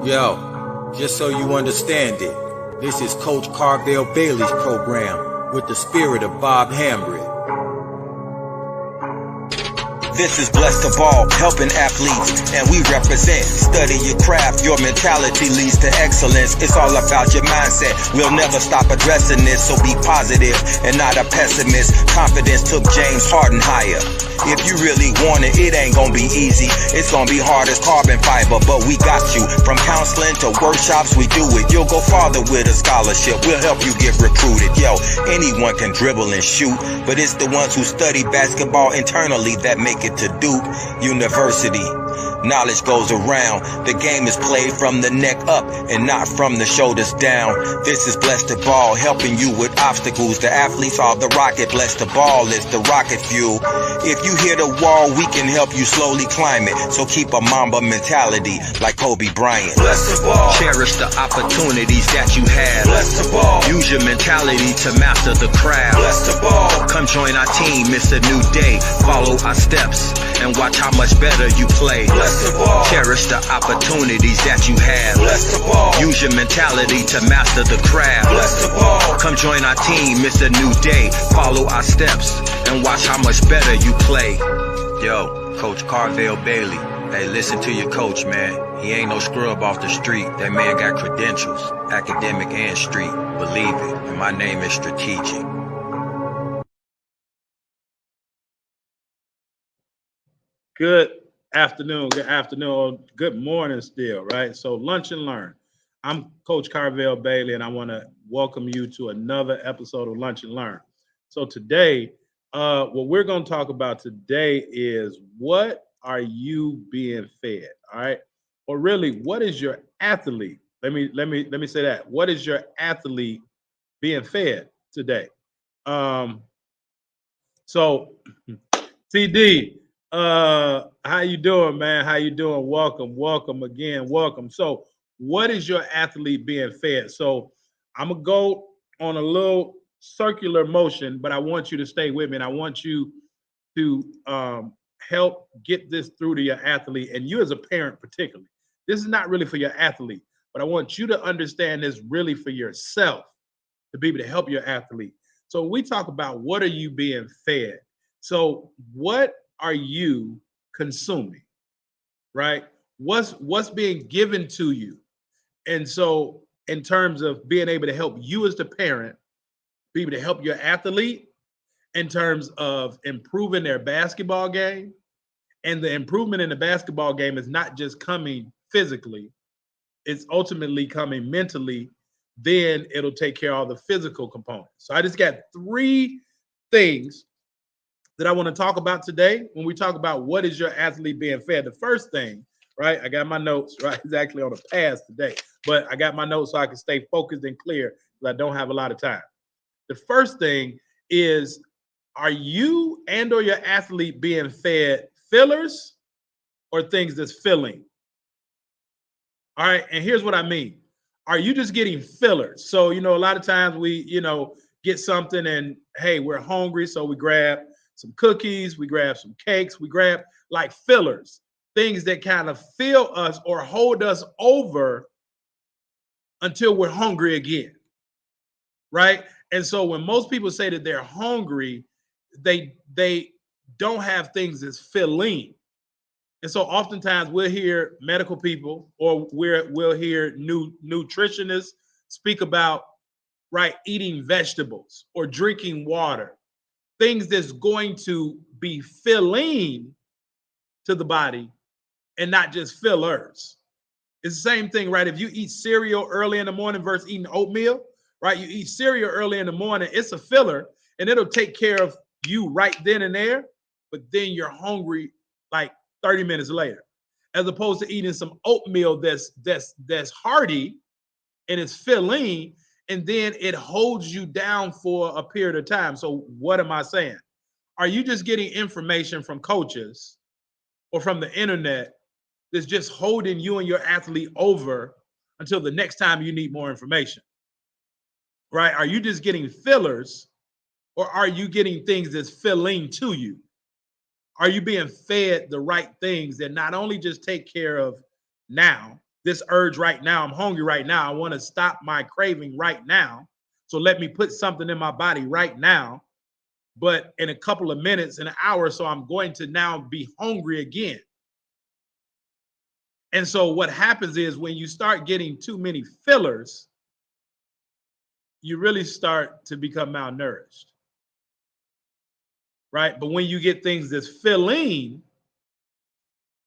Yo, just so you understand it, this is Coach Carvel Bailey's program with the spirit of Bob Hambry. This is Bless the Ball, helping athletes, and we represent. Study your craft, your mentality leads to excellence. It's all about your mindset. We'll never stop addressing this, so be positive and not a pessimist. Confidence took James Harden higher. If you really want it, it ain't gonna be easy. It's gonna be hard as carbon fiber, but we got you. From counseling to workshops, we do it. You'll go farther with a scholarship. We'll help you get recruited. Yo, anyone can dribble and shoot, but it's the ones who study basketball internally that make it to Duke University. Knowledge goes around. The game is played from the neck up and not from the shoulders down. This is Bless the Ball, helping you with obstacles. The athletes are the rocket. Bless the Ball is the rocket fuel. If you hit a wall, we can help you slowly climb it. So keep a Mamba mentality like Kobe Bryant. Bless the Ball. Cherish the opportunities that you have. Bless the Ball. Use your mentality to master the craft. Bless the Ball. Come join our team, it's a new day. Follow our steps and watch how much better you play. Bless the Ball. Cherish the opportunities that you have. Bless the Ball. Use your mentality to master the craft. Bless the Ball. Come join our team, it's a new day. Follow our steps and watch how much better you play. Yo, Coach Carvel Bailey. Hey, listen to your coach, man. He ain't no scrub off the street. That man got credentials, academic and street. Believe it. And my name is Strategic. Good afternoon, good morning still, right? So lunch and learn. I'm Coach Carvel Bailey, and I want to welcome you to another episode of Lunch and Learn. So today, what we're going to talk about today is what are you being fed, all right? Or really, what is your athlete? Let me say that. What is your athlete being fed today? So, TD. How you doing, man? How you doing? Welcome again. So what is your athlete being fed? So I'm gonna go on a little circular motion, but I want you to stay with me, and I want you to help get this through to your athlete, and you as a parent particularly. This is not really for your athlete, but I want you to understand this really for yourself, to be able to help your athlete. So we talk about what are you being fed? So what are you consuming, right? What's being given to you? And so in terms of being able to help you as the parent, be able to help your athlete in terms of improving their basketball game. And the improvement in the basketball game is not just coming physically, it's ultimately coming mentally. Then it'll take care of all the physical components. So I just got three things that I want to talk about today when we talk about what is your athlete being fed. The first thing, right? I got my notes, right? It's actually on a pass today, but I got my notes so I can stay focused and clear because I don't have a lot of time. The first thing is, are you and or your athlete being fed fillers or things that's filling? All right, and here's what I mean. Are you just getting fillers? So, a lot of times we, get something and, hey, we're hungry, so we grab some cookies, we grab some cakes, we grab like fillers, things that kind of fill us or hold us over until we're hungry again, right? And so when most people say that they're hungry, they don't have things that's filling. And so oftentimes we'll hear medical people or we'll hear nutritionists speak about, right, eating vegetables or drinking water, things that's going to be filling to the body and not just fillers. It's the same thing, right? If you eat cereal early in the morning versus eating oatmeal, right? You eat cereal early in the morning, it's a filler and it'll take care of you right then and there, but then you're hungry like 30 minutes later, as opposed to eating some oatmeal that's hearty and it's filling, and then it holds you down for a period of time. So what am I saying? Are you just getting information from coaches or from the internet that's just holding you and your athlete over until the next time you need more information, right? Are you just getting fillers or are you getting things that's filling to you? Are you being fed the right things that not only just take care of now, this urge right now. I'm hungry right now. I want to stop my craving right now. So let me put something in my body right now. But in a couple of minutes, in an hour, so I'm going to now be hungry again. And so what happens is when you start getting too many fillers, you really start to become malnourished, right? But when you get things that's filling,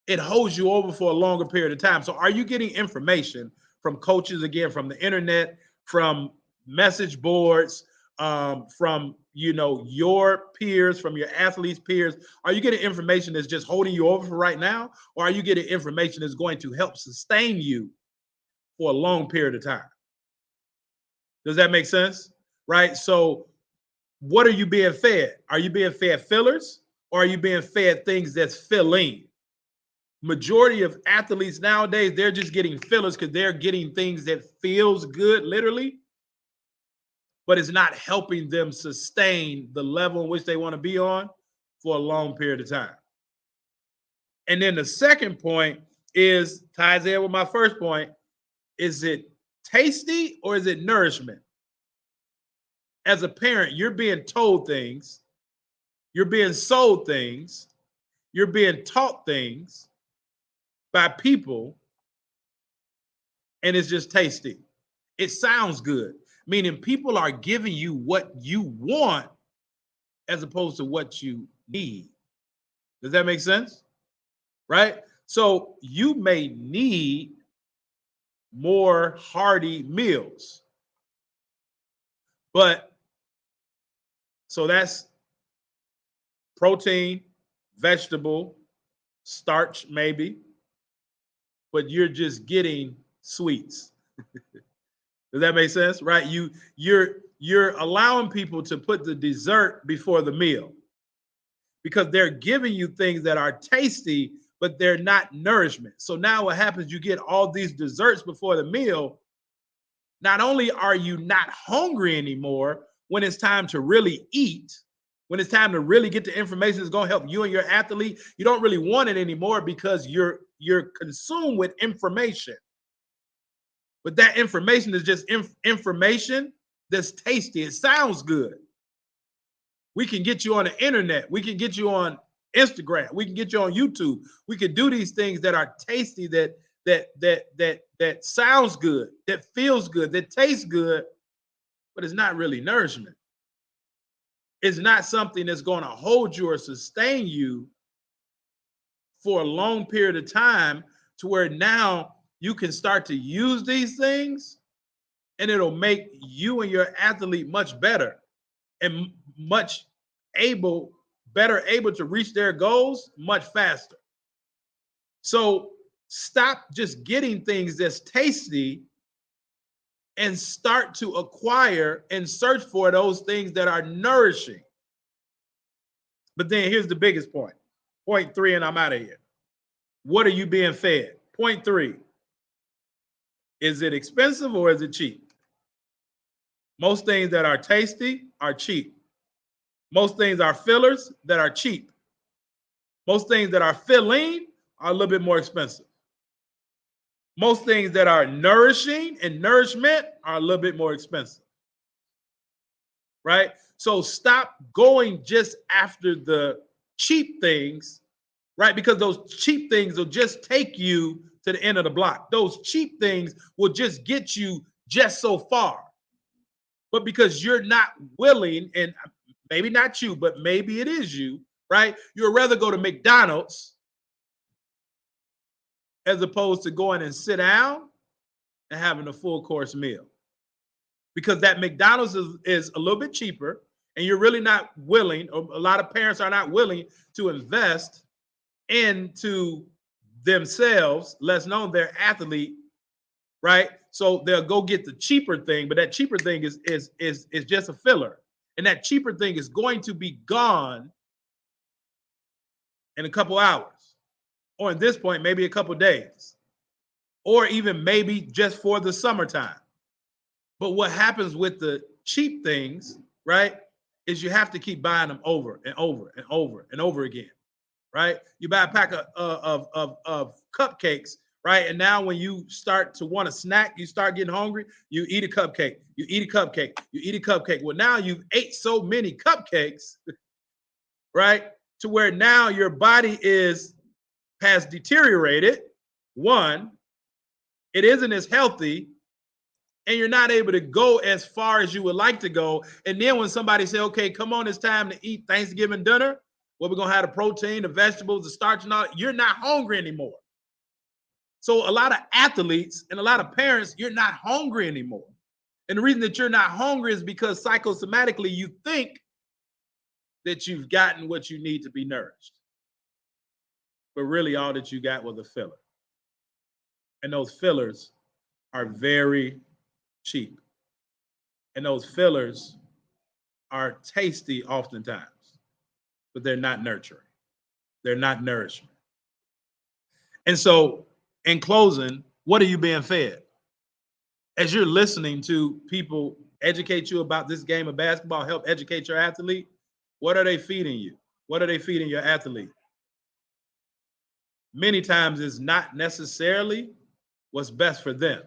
it holds you over for a longer period of time. So are you getting information from coaches, again, from the internet, from message boards, from your peers, from your athletes' peers? Are you getting information that's just holding you over for right now? Or are you getting information that's going to help sustain you for a long period of time? Does that make sense? Right? So what are you being fed? Are you being fed fillers, or are you being fed things that's filling? Majority of athletes nowadays, they're just getting fillers because they're getting things that feels good, literally, but it's not helping them sustain the level in which they want to be on for a long period of time. And then the second point ties in with my first point. Is it tasty or is it nourishment? As a parent, you're being told things, you're being sold things, you're being taught things by people, and it's just tasty. It sounds good, meaning people are giving you what you want as opposed to what you need. Does that make sense? Right? So you may need more hearty meals, but so that's protein, vegetable, starch, maybe, but you're just getting sweets. Does that make sense? Right? You're allowing people to put the dessert before the meal because they're giving you things that are tasty, but they're not nourishment. So now what happens, you get all these desserts before the meal. Not only are you not hungry anymore when it's time to really eat, when it's time to really get the information that's going to help you and your athlete, you don't really want it anymore because you're consumed with information. But that information is just information that's tasty. It sounds good. We can get you on the internet. We can get you on Instagram. We can get you on YouTube. We can do these things that are tasty, that sounds good, that feels good, that tastes good, but it's not really nourishment. It's not something that's going to hold you or sustain you for a long period of time to where now you can start to use these things and it'll make you and your athlete much better and better able to reach their goals much faster. So stop just getting things that's tasty and start to acquire and search for those things that are nourishing. But then here's the biggest point. Point 3, and I'm out of here. What are you being fed? Point 3. Is it expensive or is it cheap? Most things that are tasty are cheap. Most things are fillers that are cheap. Most things that are filling are a little bit more expensive. Most things that are nourishing and nourishment are a little bit more expensive, right? So stop going just after the cheap things, right? Because those cheap things will just take you to the end of the block. Those cheap things will just get you just so far. But because you're not willing, and maybe not you, but maybe it is you, right? You'd rather go to McDonald's as opposed to going and sit down and having a full course meal. Because that McDonald's is a little bit cheaper, and you're really not willing, or a lot of parents are not willing to invest into themselves, less known their athlete, right? So they'll go get the cheaper thing, but that cheaper thing is just a filler. And that cheaper thing is going to be gone in a couple hours. Or at this point, maybe a couple days, or even maybe just for the summertime. But what happens with the cheap things, right, is you have to keep buying them over and over and over and over again, right? You buy a pack of cupcakes right? And now when you start to want a snack, you start getting hungry, you eat a cupcake, you eat a cupcake, you eat a cupcake. Well, now you've ate so many cupcakes, right? To where now your body has deteriorated. One, it isn't as healthy, and you're not able to go as far as you would like to go. And then when somebody say, okay, come on, it's time to eat Thanksgiving dinner, where we're gonna have the protein, the vegetables, the starch, and all, you're not hungry anymore. So a lot of athletes and a lot of parents, you're not hungry anymore. And the reason that you're not hungry is because psychosomatically you think that you've gotten what you need to be nourished. But really all that you got was a filler. And those fillers are very cheap. And those fillers are tasty oftentimes, but they're not nurturing. They're not nourishment. And so in closing, what are you being fed? As you're listening to people educate you about this game of basketball, help educate your athlete, what are they feeding you? What are they feeding your athlete? Many times it's not necessarily what's best for them.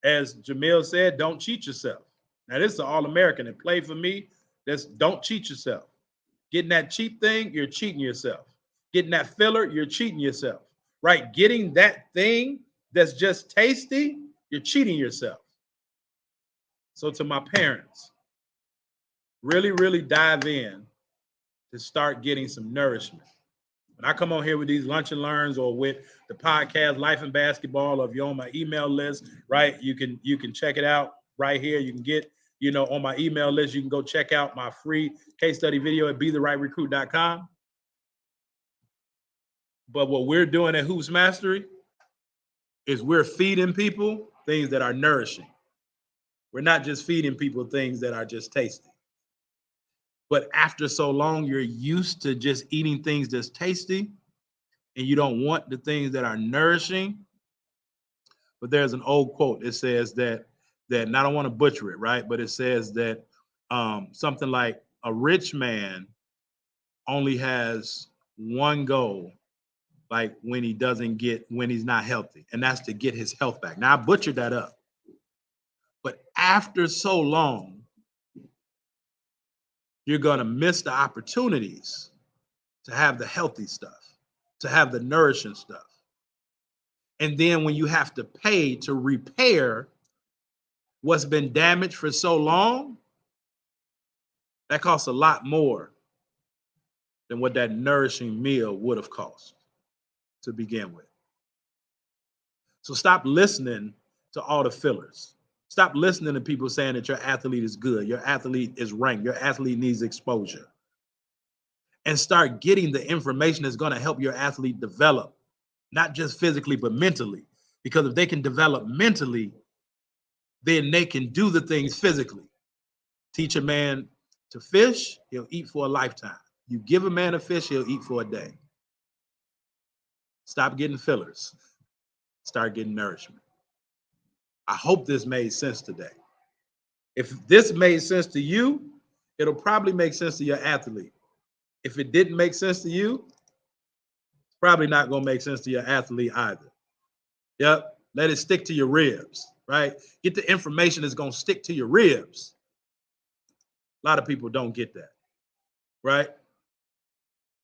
As Jamil said, don't cheat yourself. Now, this is an All-American that played for me. Don't cheat yourself. Getting that cheap thing, you're cheating yourself. Getting that filler, you're cheating yourself, right? Getting that thing that's just tasty, you're cheating yourself. So to my parents, really, really dive in to start getting some nourishment. When I come on here with these lunch and learns or with the podcast Life in Basketball, or if you're on my email list, right, you can check it out right here. You can get, on my email list, you can go check out my free case study video at BeTheRightRecruit.com. But what we're doing at Hoops Mastery is we're feeding people things that are nourishing. We're not just feeding people things that are just tasty. But after so long, you're used to just eating things that's tasty, and you don't want the things that are nourishing. But there's an old quote. It says that and I don't want to butcher it, right? But it says that something like a rich man only has one goal, like when he's not healthy, and that's to get his health back. Now I butchered that up. But after so long, you're going to miss the opportunities to have the healthy stuff, to have the nourishing stuff. And then when you have to pay to repair what's been damaged for so long, that costs a lot more than what that nourishing meal would have cost to begin with. So stop listening to all the fillers. Stop listening to people saying that your athlete is good, your athlete is ranked, your athlete needs exposure. And start getting the information that's going to help your athlete develop, not just physically, but mentally. Because if they can develop mentally, then they can do the things physically. Teach a man to fish, he'll eat for a lifetime. You give a man a fish, he'll eat for a day. Stop getting fillers. Start getting nourishment. I hope this made sense today. If this made sense to you, it'll probably make sense to your athlete. If it didn't make sense to you, it's probably not going to make sense to your athlete either. Yep. Let it stick to your ribs, right? Get the information that's going to stick to your ribs. A lot of people don't get that, right?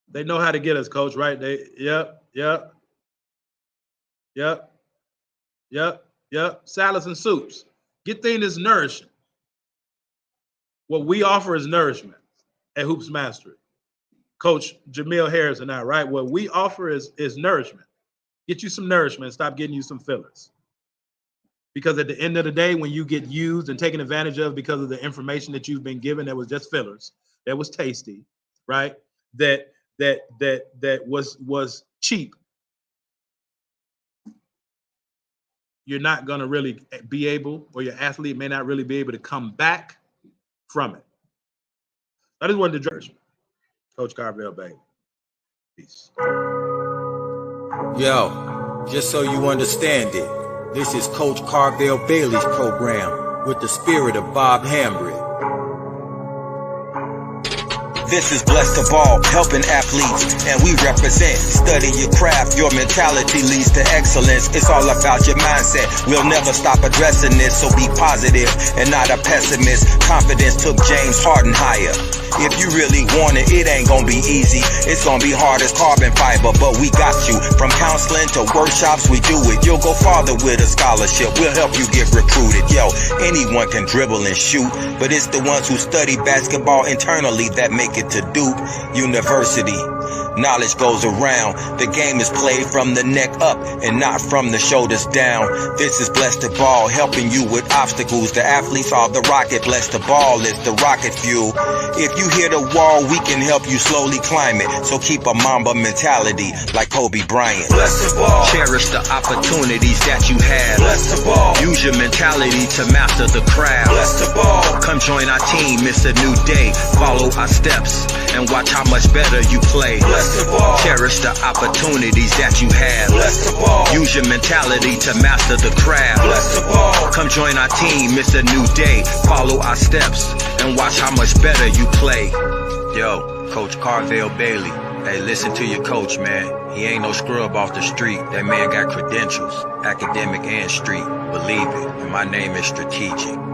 They know how to get us, coach, right? Yep. Salads and soups. Get things that's nourishing. What we offer is nourishment at Hoops Mastery. Coach Jamil Harris and I, right? What we offer is nourishment. Get you some nourishment. Stop getting you some fillers. Because at the end of the day, when you get used and taken advantage of because of the information that you've been given that was just fillers, that was tasty, right? That was cheap. You're not going to really be able, or your athlete may not really be able to come back from it. I just wanted to address Coach Carvel Bailey. Peace. Yo, just so you understand it, this is Coach Carvel Bailey's program with the spirit of Bob Hambry. This is Blessed to Ball, helping athletes, and we represent. Study your craft, your mentality leads to excellence. It's all about your mindset. We'll never stop addressing this, so be positive and not a pessimist. Confidence took James Harden higher. If you really want it, it ain't gonna be easy. It's gonna be hard as carbon fiber, but we got you. From counseling to workshops, we do it. You'll go farther with a scholarship. We'll help you get recruited. Yo, anyone can dribble and shoot, but it's the ones who study basketball internally that make it to Duke University. Knowledge goes around. The game is played from the neck up and not from the shoulders down. This is Blessed to Ball, helping you with obstacles. The athletes are the rocket. Blessed to Ball is the rocket fuel. If you hit a wall, we can help you slowly climb it. So keep a Mamba mentality like Kobe Bryant. Blessed to Ball. Cherish the opportunities that you have. Blessed to Ball. Use your mentality to master the craft. Blessed to Ball. Come join our team, it's a new day. Follow our steps and watch how much better you play. Blessed to Ball. Cherish the opportunities that you have. Blessed to Ball. Use your mentality to master the craft. Blessed to Ball. Come join our team, it's a new day. Follow our steps and watch how much better you play. Yo, Coach Carvel Bailey. Hey, listen to your coach, man. He ain't no scrub off the street. That man got credentials, academic and street. Believe it. And my name is Strategic.